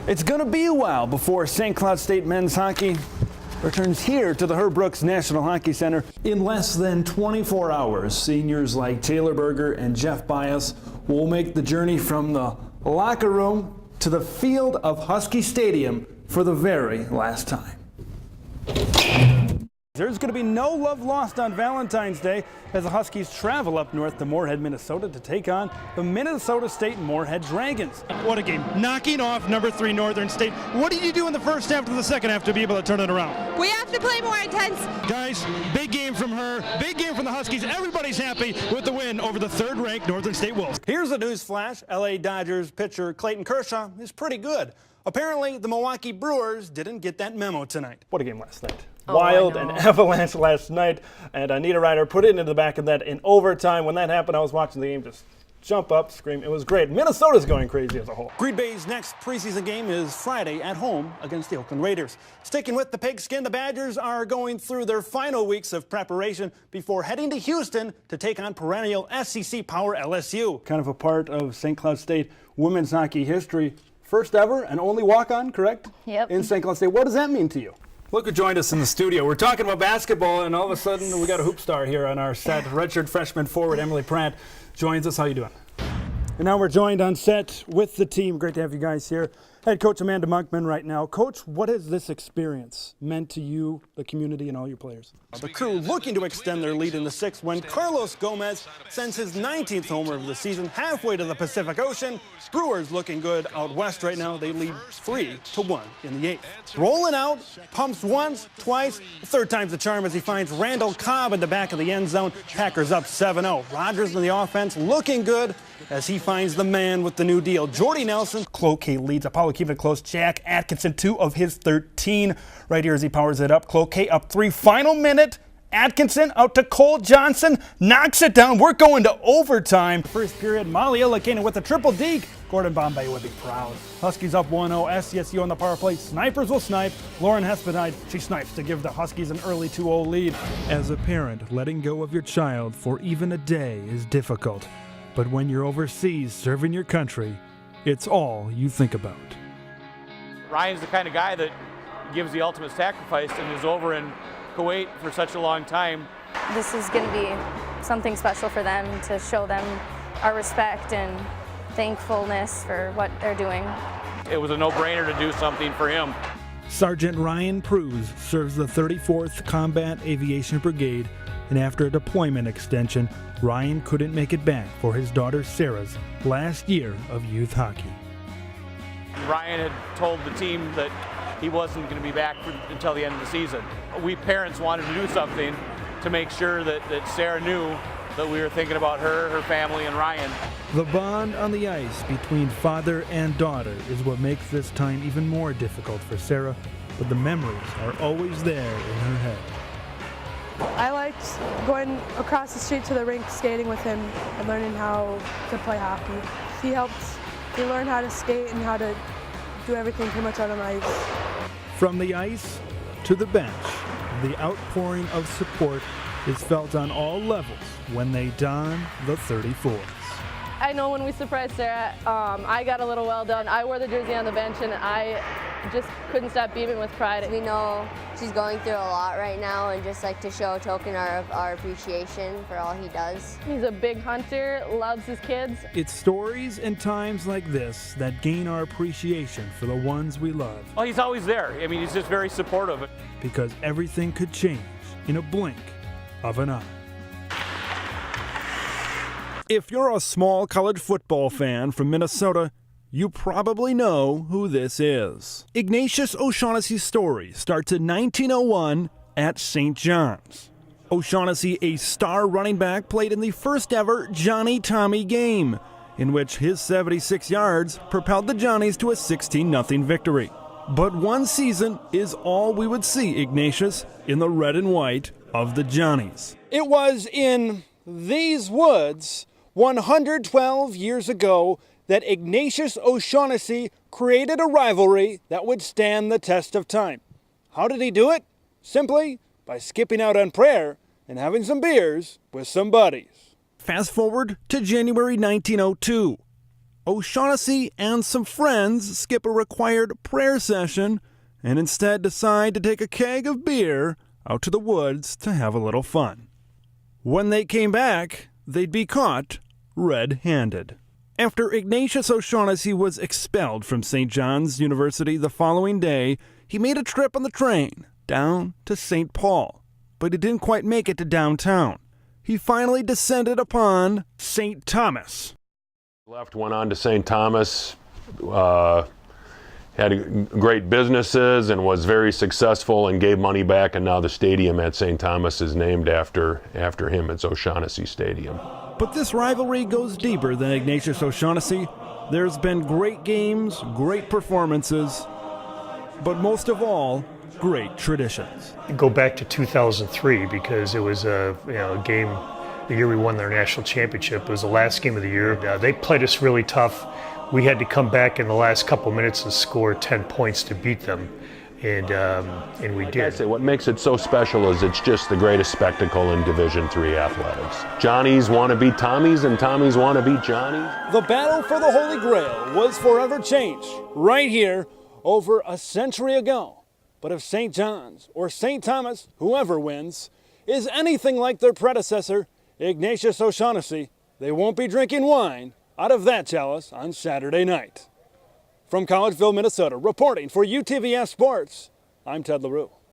It's going to be a while before St. Cloud State men's hockey returns here to the Herb Brooks National Hockey Center. In less than 24 hours, seniors like Taylor Berger and Jeff Bias will make the journey from the locker room to the field of Husky Stadium for the very last time. There's going to be no love lost on Valentine's Day as the Huskies travel up north to Moorhead, Minnesota to take on the Minnesota State Moorhead Dragons. What a game. Knocking off number 3 Northern State. What did you do in the first half to the second half to be able to turn it around? We have to play more intense. Guys, big game from her. Big game from the Huskies. Everybody's happy with the win over the third-ranked Northern State Wolves. Here's a news flash. LA Dodgers pitcher Clayton Kershaw is pretty good. Apparently, the Milwaukee Brewers didn't get that memo tonight. What a game last night. Wild and avalanche last night, and Anita Ryder put it into the back of that in overtime. When that happened, I was watching the game just jump up, scream. It was great. Minnesota's going crazy as a whole. Green Bay's next preseason game is Friday at home against the Oakland Raiders. Sticking with the pigskin, the Badgers are going through their final weeks of preparation before heading to Houston to take on perennial SEC power LSU. Kind of a part of St. Cloud State women's hockey history. First ever and only walk-on, correct? Yep. In St. Cloud State. What does that mean to you? Look who joined us in the studio. We're talking about basketball, and all of a sudden we got a hoop star here on our set. Redshirt freshman forward Emily Pratt joins us. How you doing? And now we're joined on set with the team. Great to have you guys here. Head coach Amanda Monkman right now. Coach, what has this experience meant to you, the community, and all your players? The crew looking to extend their lead in the sixth when Carlos Gomez sends his 19th homer of the season halfway to the Pacific Ocean. Brewers looking good out west right now. They lead 3-1 in the eighth. Rolling out, pumps once, twice, third time's the charm as he finds Randall Cobb in the back of the end zone. Packers up 7-0. Rogers in the offense looking good as he finds the man with the new deal. Jordy Nelson, Cloquet leads. Apollo keeping it close. Jack Atkinson, 2 of his 13. Right here as he powers it up. Cloquet up 3. Final minute. Atkinson out to Cole Johnson. Knocks it down. We're going to overtime. First period, Molly Illikainen with a triple deke. Gordon Bombay would be proud. Huskies up 1-0. SCSU on the power play. Snipers will snipe. Lauren Hespedide, she snipes to give the Huskies an early 2-0 lead. As a parent, letting go of your child for even a day is difficult. But when you're overseas serving your country, it's all you think about. Ryan's the kind of guy that gives the ultimate sacrifice and is over in Kuwait for such a long time. This is going to be something special for them to show them our respect and thankfulness for what they're doing. It was a no-brainer to do something for him. Sergeant Ryan Pruse serves the 34th Combat Aviation Brigade, and after a deployment extension, Ryan couldn't make it back for his daughter Sarah's last year of youth hockey. Ryan had told the team that he wasn't going to be back until the end of the season. We parents wanted to do something to make sure that Sarah knew that we were thinking about her, her family, and Ryan. The bond on the ice between father and daughter is what makes this time even more difficult for Sarah, but the memories are always there in her head. I liked going across the street to the rink, skating with him, and learning how to play hockey. He helped me learn how to skate and how to do everything pretty much out on ice. From the ice to the bench, the outpouring of support is felt on all levels when they don the 34s. I know when we surprised Sarah, I got a little well done. I wore the jersey on the bench and I just couldn't stop beaming with pride. We know she's going through a lot right now, and just like to show a token of our appreciation for all he does. He's a big hunter, loves his kids. It's stories and times like this that gain our appreciation for the ones we love. Well, he's always there. I mean, he's just very supportive. Because everything could change in a blink of an eye. If you're a small college football fan from Minnesota, you probably know who this is. Ignatius O'Shaughnessy's story starts in 1901 at St. John's. O'Shaughnessy, a star running back, played in the first ever Johnny Tommy game, in which his 76 yards propelled the Johnnies to a 16-0 victory. But one season is all we would see Ignatius in the red and white of the Johnnies. It was in these woods 112 years ago that Ignatius O'Shaughnessy created a rivalry that would stand the test of time. How did he do it? Simply by skipping out on prayer and having some beers with some buddies. Fast forward to January 1902. O'Shaughnessy and some friends skip a required prayer session and instead decide to take a keg of beer out to the woods to have a little fun. When they came back, they'd be caught red-handed. After Ignatius O'Shaughnessy was expelled from St. John's University the following day, he made a trip on the train down to St. Paul, but he didn't quite make it to downtown. He finally descended upon St. Thomas. Left, went on to St. Thomas, had great businesses and was very successful and gave money back, and now the stadium at St. Thomas is named after him. It's O'Shaughnessy Stadium. But this rivalry goes deeper than Ignatius O'Shaughnessy. There's been great games, great performances, but most of all, great traditions. Go back to 2003 because it was a game the year we won their national championship. It was the last game of the year. They played us really tough. We had to come back in the last couple minutes and score 10 points to beat them, and we did. I say, what makes it so special is it's just the greatest spectacle in Division III athletics. Johnnies want to beat Tommies, and Tommies want to beat Johnnies. The battle for the Holy Grail was forever changed right here over a century ago. But if St. John's or St. Thomas, whoever wins, is anything like their predecessor, Ignatius O'Shaughnessy, they won't be drinking wine out of that chalice on Saturday night. From Collegeville, Minnesota, reporting for UTVS Sports, I'm Ted Leroux.